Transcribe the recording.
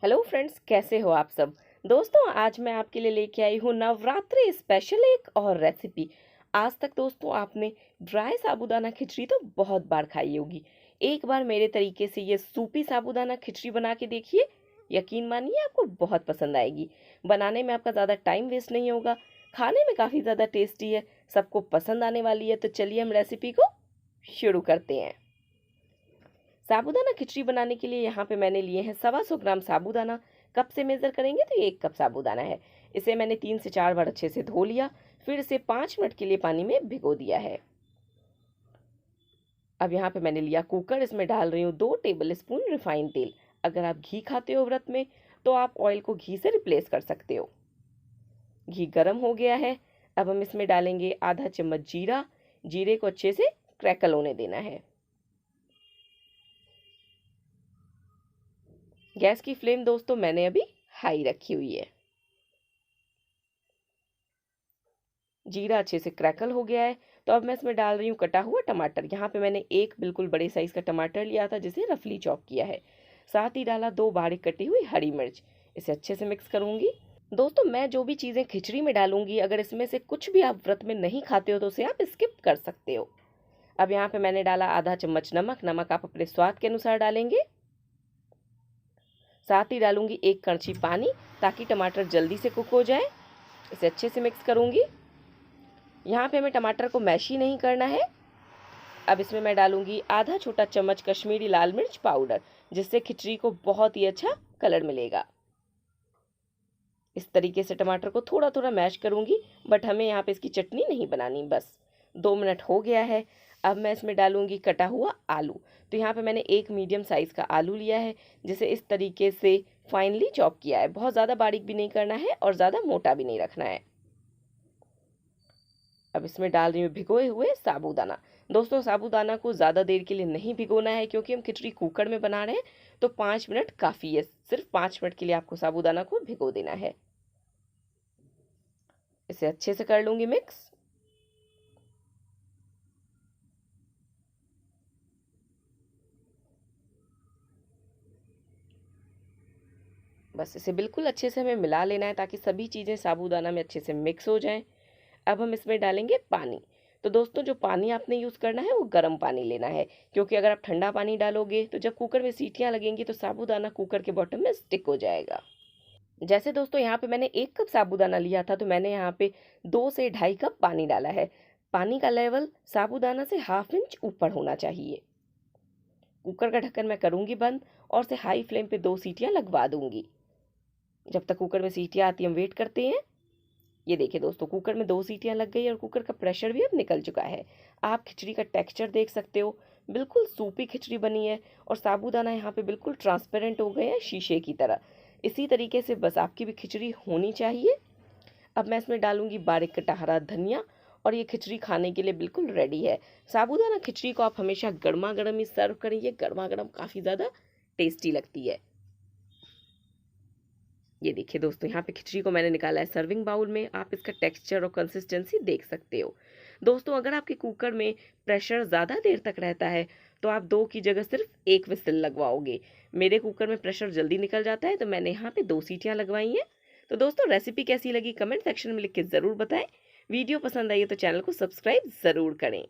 Hello friends, कैसे हो आप सब। दोस्तों, आज मैं आपके लिए लेके आई हूँ नवरात्रि स्पेशल एक और रेसिपी। आज तक दोस्तों आपने ड्राई साबूदाना खिचड़ी तो बहुत बार खाई होगी। एक बार मेरे तरीके से ये सूपी साबूदाना खिचड़ी बना के देखिए। यकीन मानिए आपको बहुत पसंद आएगी। बनाने में आपका ज़्यादा टाइम वेस्ट नहीं होगा। खाने में काफ़ी ज़्यादा टेस्टी है, सबको पसंद आने वाली है। तो चलिए हम रेसिपी को शुरू करते हैं। साबूदाना खिचड़ी बनाने के लिए यहाँ पे मैंने लिए हैं 125 ग्राम साबूदाना। कप से मेज़र करेंगे तो ये 1 कप साबूदाना है। इसे मैंने 3 से 4 बार अच्छे से धो लिया, फिर इसे 5 मिनट के लिए पानी में भिगो दिया है। अब यहाँ पे मैंने लिया कुकर, इसमें डाल रही हूँ 2 टेबल स्पून रिफाइंड तेल। अगर आप घी खाते हो व्रत में तो आप ऑयल को घी से रिप्लेस कर सकते हो। घी गर्म हो गया है। अब हम इसमें डालेंगे आधा चम्मच जीरा। जीरे को अच्छे से क्रैकल होने देना है। गैस की फ्लेम दोस्तों मैंने अभी हाई रखी हुई है। जीरा अच्छे से क्रैकल हो गया है, तो अब मैं इसमें डाल रही हूँ कटा हुआ टमाटर। यहाँ पे मैंने एक बिल्कुल बड़े साइज का टमाटर लिया था जिसे रफली चॉप किया है। साथ ही डाला 2 बारीक कटी हुई हरी मिर्च। इसे अच्छे से मिक्स करूंगी। दोस्तों, मैं जो भी चीज़ें खिचड़ी में डालूंगी, अगर इसमें से कुछ भी आप व्रत में नहीं खाते हो तो उसे आप स्किप कर सकते हो। अब यहाँ पे मैंने डाला आधा चम्मच नमक। नमक आप अपने स्वाद के अनुसार डालेंगे। साथ ही डालूंगी 1 कड़छी पानी, ताकि टमाटर जल्दी से कुक हो जाए। इसे अच्छे से मिक्स करूंगी। यहाँ पे हमें टमाटर को मैश ही नहीं करना है। अब इसमें मैं डालूंगी आधा छोटा चम्मच कश्मीरी लाल मिर्च पाउडर, जिससे खिचड़ी को बहुत ही अच्छा कलर मिलेगा। इस तरीके से टमाटर को थोड़ा थोड़ा मैश करूंगी, बट हमें यहाँ पे इसकी चटनी नहीं बनानी। बस 2 मिनट हो गया है। अब मैं इसमें डालूंगी कटा हुआ आलू। तो यहाँ पे मैंने एक मीडियम साइज़ का आलू लिया है, जिसे इस तरीके से फाइनली चॉप किया है। बहुत ज़्यादा बारीक भी नहीं करना है और ज़्यादा मोटा भी नहीं रखना है। अब इसमें डाल रही हूँ भिगोए हुए साबूदाना। दोस्तों, साबूदाना को ज़्यादा देर के लिए नहीं भिगोना है, क्योंकि हम खिचड़ी कुकर में बना रहे हैं। तो 5 मिनट काफ़ी है। सिर्फ 5 मिनट के लिए आपको साबूदाना को भिगो देना है। इसे अच्छे से कर लूँगी मिक्स। बस इसे बिल्कुल अच्छे से हमें मिला लेना है, ताकि सभी चीज़ें साबूदाना में अच्छे से मिक्स हो जाएं। अब हम इसमें डालेंगे पानी। तो दोस्तों, जो पानी आपने यूज़ करना है वो गर्म पानी लेना है, क्योंकि अगर आप ठंडा पानी डालोगे तो जब कुकर में सीटियाँ लगेंगी तो साबूदाना कुकर के बॉटम में स्टिक हो जाएगा। जैसे दोस्तों, यहाँ पे मैंने 1 कप साबूदाना लिया था, तो मैंने यहाँ पे 2 से ढाई कप पानी डाला है। पानी का लेवल साबूदाना से ½ इंच ऊपर होना चाहिए। कुकर का ढक्कन मैं करूँगी बंद और से हाई फ्लेम पे 2 सीटियाँ लगवा दूंगी। जब तक कुकर में सीटियाँ आती हम वेट करते हैं। ये देखिए दोस्तों, कुकर में 2 सीटियाँ लग गई और कुकर का प्रेशर भी अब निकल चुका है। आप खिचड़ी का टेक्सचर देख सकते हो। बिल्कुल सूपी खिचड़ी बनी है और साबूदाना यहाँ पे बिल्कुल ट्रांसपेरेंट हो गए हैं, शीशे की तरह। इसी तरीके से बस आपकी भी खिचड़ी होनी चाहिए। अब मैं इसमें डालूंगी बारीक कटा हरा धनिया, और ये खिचड़ी खाने के लिए बिल्कुल रेडी है। साबूदाना खिचड़ी को आप हमेशा गर्मा गर्म ही सर्व करें। ये गर्मा गर्म काफ़ी ज़्यादा टेस्टी लगती है। ये देखिए दोस्तों, यहाँ पे खिचड़ी को मैंने निकाला है सर्विंग बाउल में। आप इसका टेक्सचर और कंसिस्टेंसी देख सकते हो। दोस्तों, अगर आपके कुकर में प्रेशर ज़्यादा देर तक रहता है तो आप 2 की जगह सिर्फ 1 विसिल लगवाओगे। मेरे कुकर में प्रेशर जल्दी निकल जाता है, तो मैंने यहाँ पे 2 सीटियाँ लगवाई हैं। तो दोस्तों, रेसिपी कैसी लगी कमेंट सेक्शन में लिख के ज़रूर बताएं। वीडियो पसंद आई है तो चैनल को सब्सक्राइब ज़रूर करें।